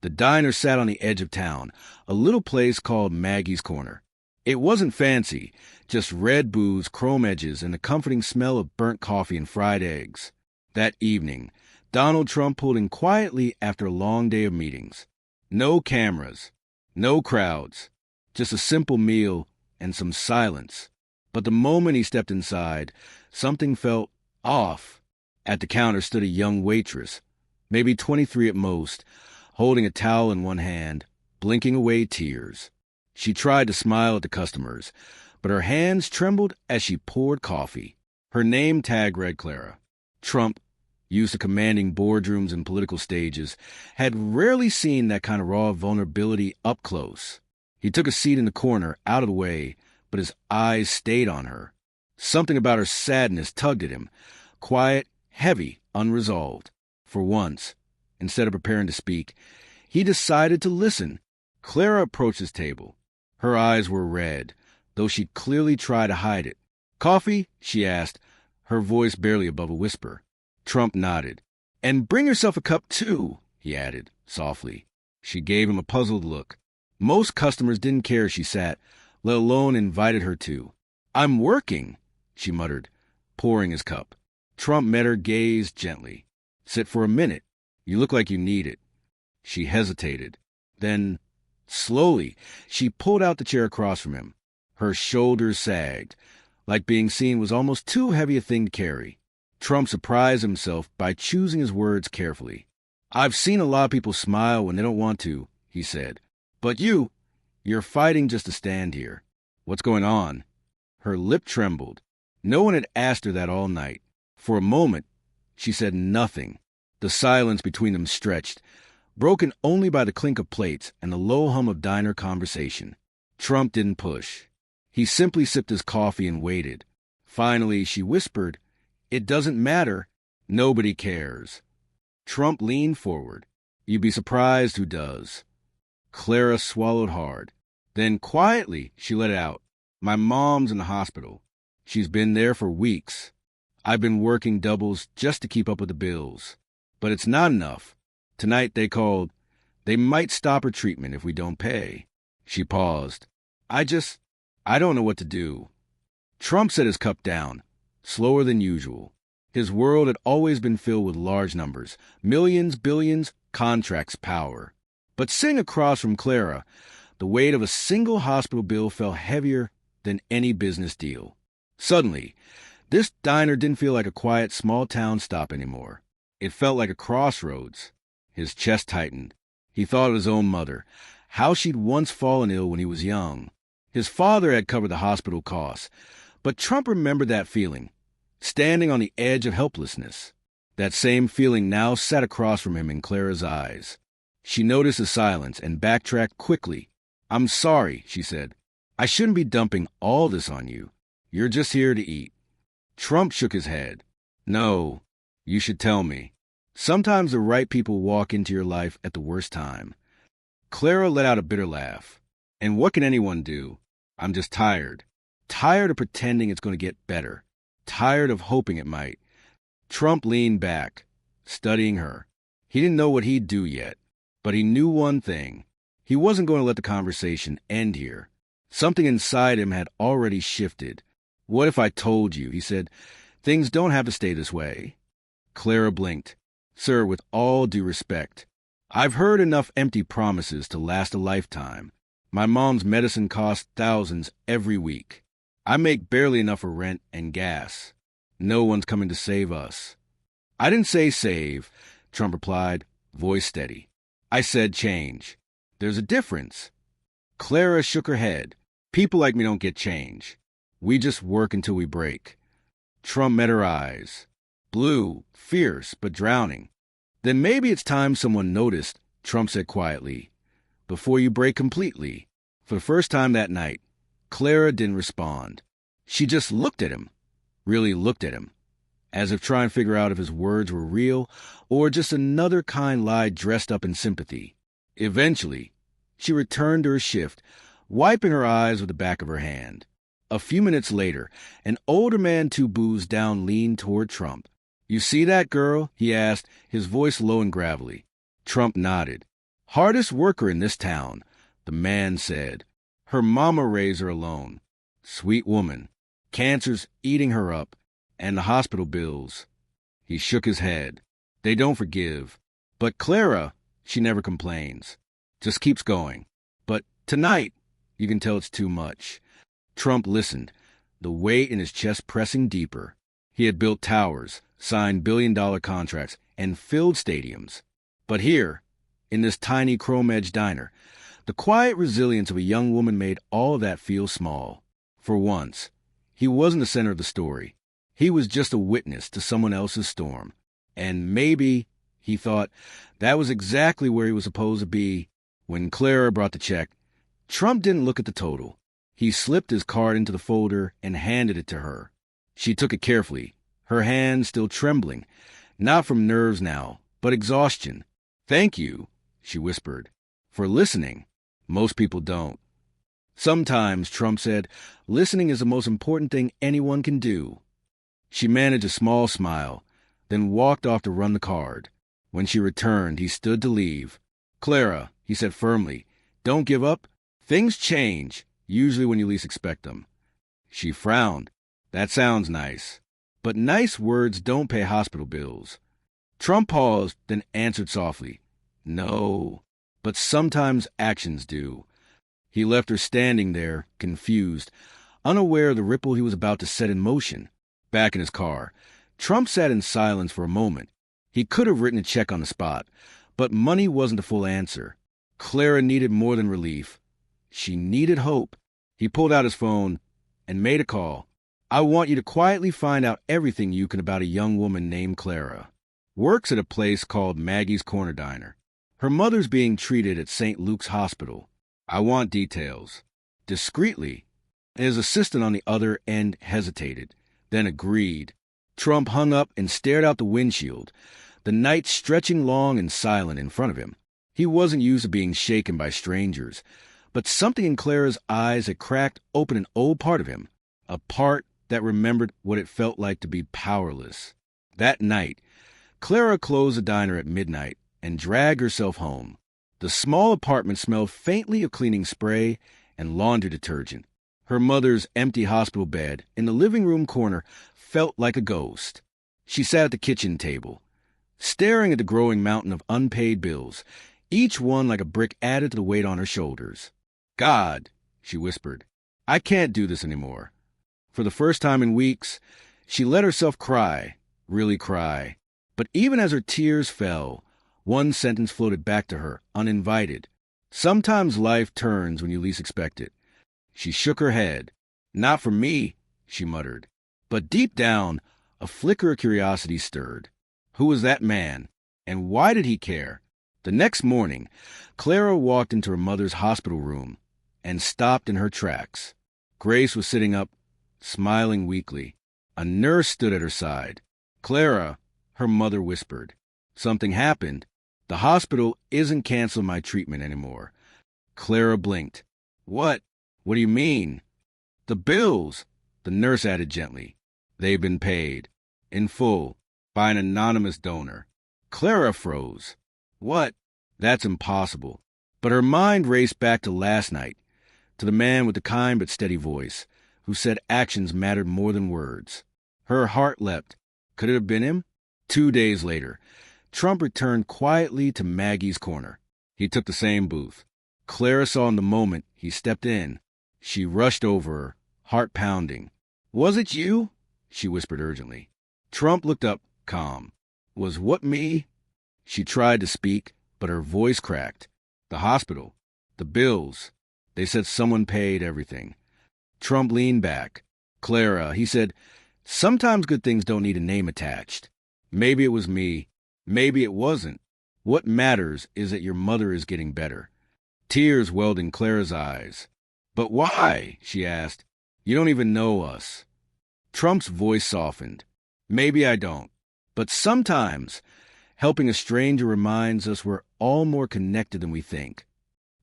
The diner sat on the edge of town, a little place called Maggie's Corner. It wasn't fancy, just red booths, chrome edges, and the comforting smell of burnt coffee and fried eggs. That evening, Donald Trump pulled in quietly after a long day of meetings. No cameras, no crowds, just a simple meal and some silence. But the moment he stepped inside, something felt off. At the counter stood a young waitress, maybe 23 at most, holding a towel in one hand, blinking away tears. She tried to smile at the customers, but her hands trembled as she poured coffee. Her name tag read Clara. Trump, used to commanding boardrooms and political stages, had rarely seen that kind of raw vulnerability up close. He took a seat in the corner, out of the way, but his eyes stayed on her. Something about her sadness tugged at him, quiet, heavy, unresolved. For once, instead of preparing to speak, he decided to listen. Clara approached his table. Her eyes were red, though she'd clearly tried to hide it. "Coffee?" she asked, her voice barely above a whisper. Trump nodded. "And bring yourself a cup, too," he added, softly. She gave him a puzzled look. Most customers didn't care she sat, let alone invited her to. "I'm working," she muttered, pouring his cup. Trump met her gaze gently. "Sit for a minute. You look like you need it." She hesitated. Then, slowly, she pulled out the chair across from him. Her shoulders sagged, like being seen was almost too heavy a thing to carry. Trump surprised himself by choosing his words carefully. "I've seen a lot of people smile when they don't want to," he said. "But you're fighting just to stand here. What's going on?" Her lip trembled. No one had asked her that all night. For a moment, she said nothing. The silence between them stretched, broken only by the clink of plates and the low hum of diner conversation. Trump didn't push. He simply sipped his coffee and waited. Finally, she whispered, "It doesn't matter. Nobody cares." Trump leaned forward. "You'd be surprised who does." Clara swallowed hard. Then, quietly, she let it out. "My mom's in the hospital. She's been there for weeks. I've been working doubles just to keep up with the bills. But it's not enough. Tonight they called. They might stop her treatment if we don't pay." She paused. I don't know what to do." Trump set his cup down, slower than usual. His world had always been filled with large numbers, millions, billions, contracts, power. But sitting across from Clara, the weight of a single hospital bill felt heavier than any business deal. Suddenly, this diner didn't feel like a quiet small-town stop anymore. It felt like a crossroads. His chest tightened. He thought of his own mother, how she'd once fallen ill when he was young. His father had covered the hospital costs, but Trump remembered that feeling, standing on the edge of helplessness. That same feeling now sat across from him in Clara's eyes. She noticed his silence and backtracked quickly. "I'm sorry," she said. "I shouldn't be dumping all this on you. You're just here to eat." Trump shook his head. "No, you should tell me. Sometimes the right people walk into your life at the worst time." Clara let out a bitter laugh. "And what can anyone do? I'm just tired. Tired of pretending it's going to get better. Tired of hoping it might." Trump leaned back, studying her. He didn't know what he'd do yet, but he knew one thing. He wasn't going to let the conversation end here. Something inside him had already shifted. "What if I told you," he said, "things don't have to stay this way?" Clara blinked. "Sir, with all due respect, I've heard enough empty promises to last a lifetime. My mom's medicine costs thousands every week. I make barely enough for rent and gas. No one's coming to save us." "I didn't say save," Trump replied, voice steady. "I said change. There's a difference." Clara shook her head. "People like me don't get change. We just work until we break." Trump met her eyes. Blue, fierce, but drowning. "Then maybe it's time someone noticed," Trump said quietly. "Before you break completely." For the first time that night, Clara didn't respond. She just looked at him, really looked at him, as if trying to figure out if his words were real or just another kind lie dressed up in sympathy. Eventually, she returned to her shift, wiping her eyes with the back of her hand. A few minutes later, an older man 2 booths down leaned toward Trump. "You see that girl?" he asked, his voice low and gravelly. Trump nodded. Hardest worker in this town, the man said. Her mama raised her alone. Sweet woman. Cancer's eating her up. And the hospital bills. He shook his head. They don't forgive. But Clara, she never complains. Just keeps going. But tonight, you can tell it's too much. Trump listened, the weight in his chest pressing deeper. He had built towers, signed billion-dollar contracts, and filled stadiums. But here, in this tiny chrome-edged diner, the quiet resilience of a young woman made all of that feel small. For once, he wasn't the center of the story. He was just a witness to someone else's storm. And maybe, he thought, that was exactly where he was supposed to be. When Clara brought the check, Trump didn't look at the total. He slipped his card into the folder and handed it to her. She took it carefully, her hand still trembling, not from nerves now, but exhaustion. "Thank you," she whispered, "for listening. Most people don't." "Sometimes," Trump said, "listening is the most important thing anyone can do." She managed a small smile, then walked off to run the card. When she returned, he stood to leave. "Clara," he said firmly, "don't give up. Things change, usually when you least expect them." She frowned. "That sounds nice. But nice words don't pay hospital bills." Trump paused, then answered softly, "No, but sometimes actions do." He left her standing there, confused, unaware of the ripple he was about to set in motion. Back in his car, Trump sat in silence for a moment. He could have written a check on the spot, but money wasn't the full answer. Clara needed more than relief. She needed hope. He pulled out his phone and made a call. "I want you to quietly find out everything you can about a young woman named Clara. Works at a place called Maggie's Corner Diner. Her mother's being treated at St. Luke's Hospital. I want details." Discreetly, his assistant on the other end hesitated, then agreed. Trump hung up and stared out the windshield, the night stretching long and silent in front of him. He wasn't used to being shaken by strangers, but something in Clara's eyes had cracked open an old part of him, a part that remembered what it felt like to be powerless. That night, Clara closed the diner at midnight and dragged herself home. The small apartment smelled faintly of cleaning spray and laundry detergent. Her mother's empty hospital bed in the living room corner felt like a ghost. She sat at the kitchen table, staring at the growing mountain of unpaid bills, each one like a brick added to the weight on her shoulders. "God," she whispered, "I can't do this anymore." For the first time in weeks, she let herself cry, really cry. But even as her tears fell, one sentence floated back to her, uninvited. "Sometimes life turns when you least expect it." She shook her head. "Not for me," she muttered. But deep down, a flicker of curiosity stirred. Who was that man? And why did he care? The next morning, Clara walked into her mother's hospital room and stopped in her tracks. Grace was sitting up, smiling weakly. A nurse stood at her side. "Clara," her mother whispered, "something happened. The hospital isn't canceling my treatment anymore." Clara blinked. "What? What do you mean?" "The bills," the nurse added gently. "They've been paid. In full. By an anonymous donor." Clara froze. "What? That's impossible." But her mind raced back to last night, to the man with the kind but steady voice, who said actions mattered more than words. Her heart leapt. Could it have been him? 2 days later, Trump returned quietly to Maggie's Corner. He took the same booth. Clara saw in the moment he stepped in. She rushed over her, heart pounding. "Was it you?" she whispered urgently. Trump looked up, calm. "Was what me?" She tried to speak, but her voice cracked. "The hospital. The bills. They said someone paid everything." Trump leaned back. "Clara," he said, "sometimes good things don't need a name attached. Maybe it was me. Maybe it wasn't. What matters is that your mother is getting better." Tears welled in Clara's eyes. "But why?" she asked. "You don't even know us." Trump's voice softened. "Maybe I don't. But sometimes helping a stranger reminds us we're all more connected than we think."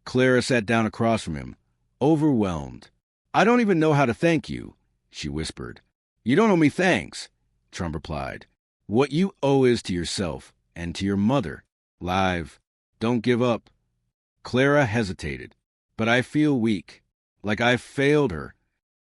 Clara sat down across from him, overwhelmed. "I don't even know how to thank you," she whispered. "You don't owe me thanks," Trump replied. "What you owe is to yourself and to your mother. Live, don't give up. Clara hesitated. But I feel weak. Like I failed her.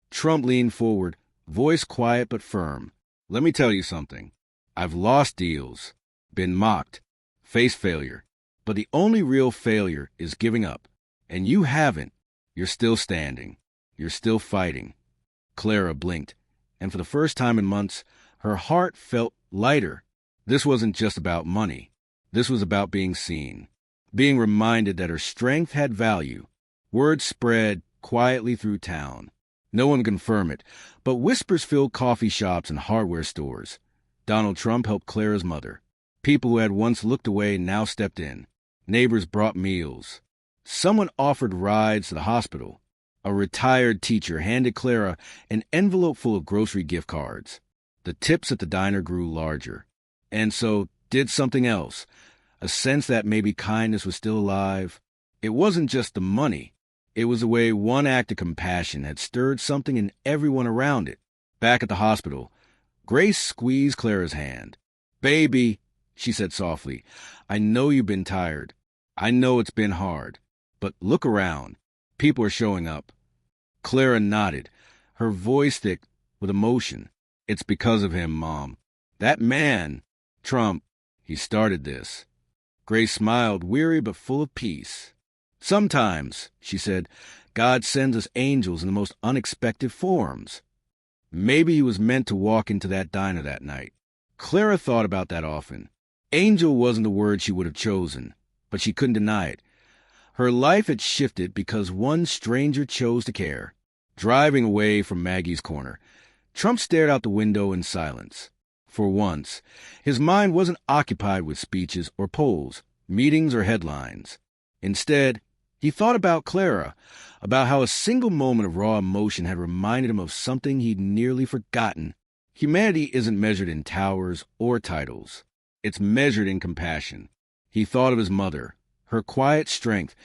Trump leaned forward, voice quiet but firm. Let me tell you something. I've lost deals, been mocked, faced failure. But the only real failure is giving up. And you haven't. You're still standing. You're still fighting. Clara blinked, and for the first time in months, her heart felt lighter. This wasn't just about money. This was about being seen, being reminded that her strength had value. Word spread quietly through town. No one confirmed it, but whispers filled coffee shops and hardware stores. Donald Trump helped Clara's mother. People who had once looked away now stepped in. Neighbors brought meals. Someone offered rides to the hospital. A retired teacher handed Clara an envelope full of grocery gift cards. The tips at the diner grew larger. And so did something else, a sense that maybe kindness was still alive. It wasn't just the money. It was the way one act of compassion had stirred something in everyone around it. Back at the hospital, Grace squeezed Clara's hand. "Baby," she said softly, "I know you've been tired. I know it's been hard. But look around. People are showing up." Clara nodded, her voice thick with emotion. "It's because of him, Mom. That man, Trump, he started this." Grace smiled, weary but full of peace. "Sometimes," she said, "God sends us angels in the most unexpected forms." Maybe he was meant to walk into that diner that night. Clara thought about that often. Angel wasn't the word she would have chosen, but she couldn't deny it. Her life had shifted because one stranger chose to care. Driving away from Maggie's corner, Trump stared out the window in silence. For once, his mind wasn't occupied with speeches or polls, meetings or headlines. Instead, he thought about Clara, about how a single moment of raw emotion had reminded him of something he'd nearly forgotten. Humanity isn't measured in towers or titles. It's measured in compassion. He thought of his mother, her quiet strength,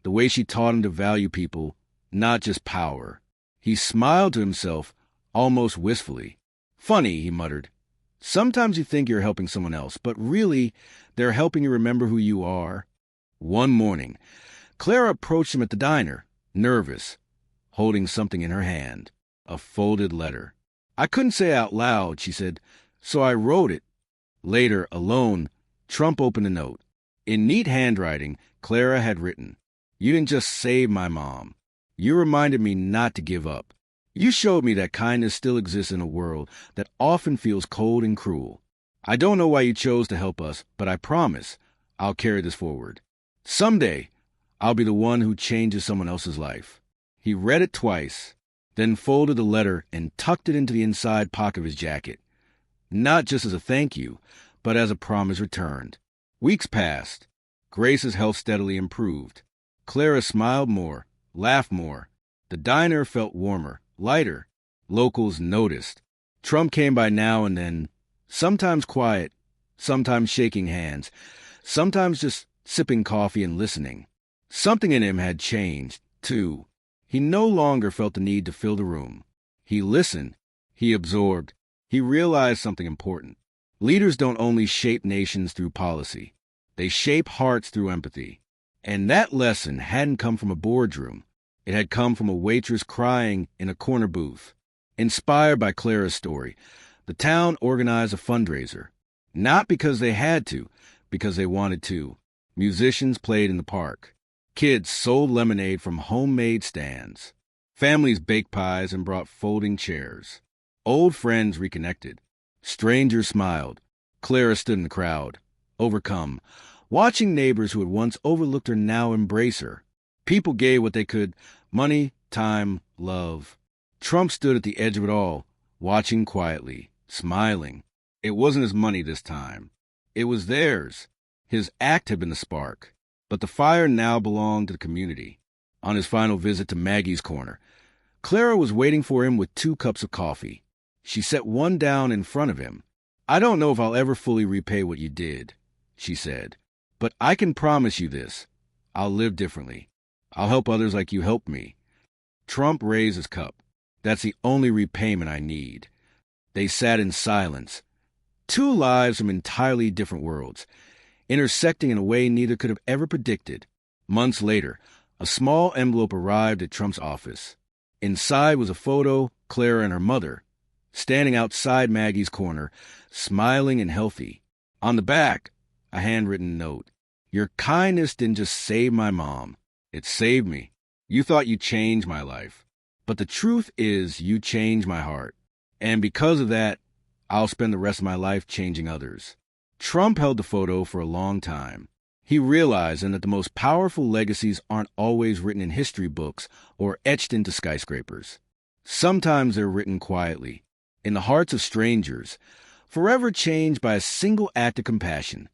the way she taught him to value people, not just power. He smiled to himself, almost wistfully. "Funny," he muttered. "Sometimes you think you're helping someone else, but really, they're helping you remember who you are." One morning, Clara approached him at the diner, nervous, holding something in her hand, a folded letter. "I couldn't say out loud," she said, "so I wrote it." Later, alone, Trump opened the note. In neat handwriting, Clara had written, "You didn't just save my mom. You reminded me not to give up. You showed me that kindness still exists in a world that often feels cold and cruel. I don't know why you chose to help us, but I promise I'll carry this forward. Someday, I'll be the one who changes someone else's life." He read it twice, then folded the letter and tucked it into the inside pocket of his jacket. Not just as a thank you, but as a promise returned. Weeks passed. Grace's health steadily improved. Clara smiled more, laughed more. The diner felt warmer, lighter. Locals noticed. Trump came by now and then, sometimes quiet, sometimes shaking hands, sometimes just sipping coffee and listening. Something in him had changed, too. He no longer felt the need to fill the room. He listened. He absorbed. He realized something important. Leaders don't only shape nations through policy. They shape hearts through empathy. And that lesson hadn't come from a boardroom. It had come from a waitress crying in a corner booth. Inspired by Clara's story, the town organized a fundraiser. Not because they had to, because they wanted to. Musicians played in the park. Kids sold lemonade from homemade stands. Families baked pies and brought folding chairs. Old friends reconnected. Strangers smiled. Clara stood in the crowd, overcome, watching neighbors who had once overlooked her now embrace her. People gave what they could: money, time, love. Trump stood at the edge of it all, watching quietly, smiling. It wasn't his money this time. It was theirs. His act had been the spark, but the fire now belonged to the community. On his final visit to Maggie's corner, Clara was waiting for him with 2 cups of coffee. She set one down in front of him. "I don't know if I'll ever fully repay what you did," she said, "but I can promise you this. I'll live differently. I'll help others like you helped me." Trump raised his cup. "That's the only repayment I need." They sat in silence. 2 lives from entirely different worlds, intersecting in a way neither could have ever predicted. Months later, a small envelope arrived at Trump's office. Inside was a photo, Clara and her mother, standing outside Maggie's corner, smiling and healthy. On the back, a handwritten note. Your kindness didn't just save my mom. It saved me. You thought you changed my life. But the truth is you changed my heart. And because of that, I'll spend the rest of my life changing others. Trump held the photo for a long time. He realized that the most powerful legacies aren't always written in history books or etched into skyscrapers. Sometimes they're written quietly, in the hearts of strangers, forever changed by a single act of compassion.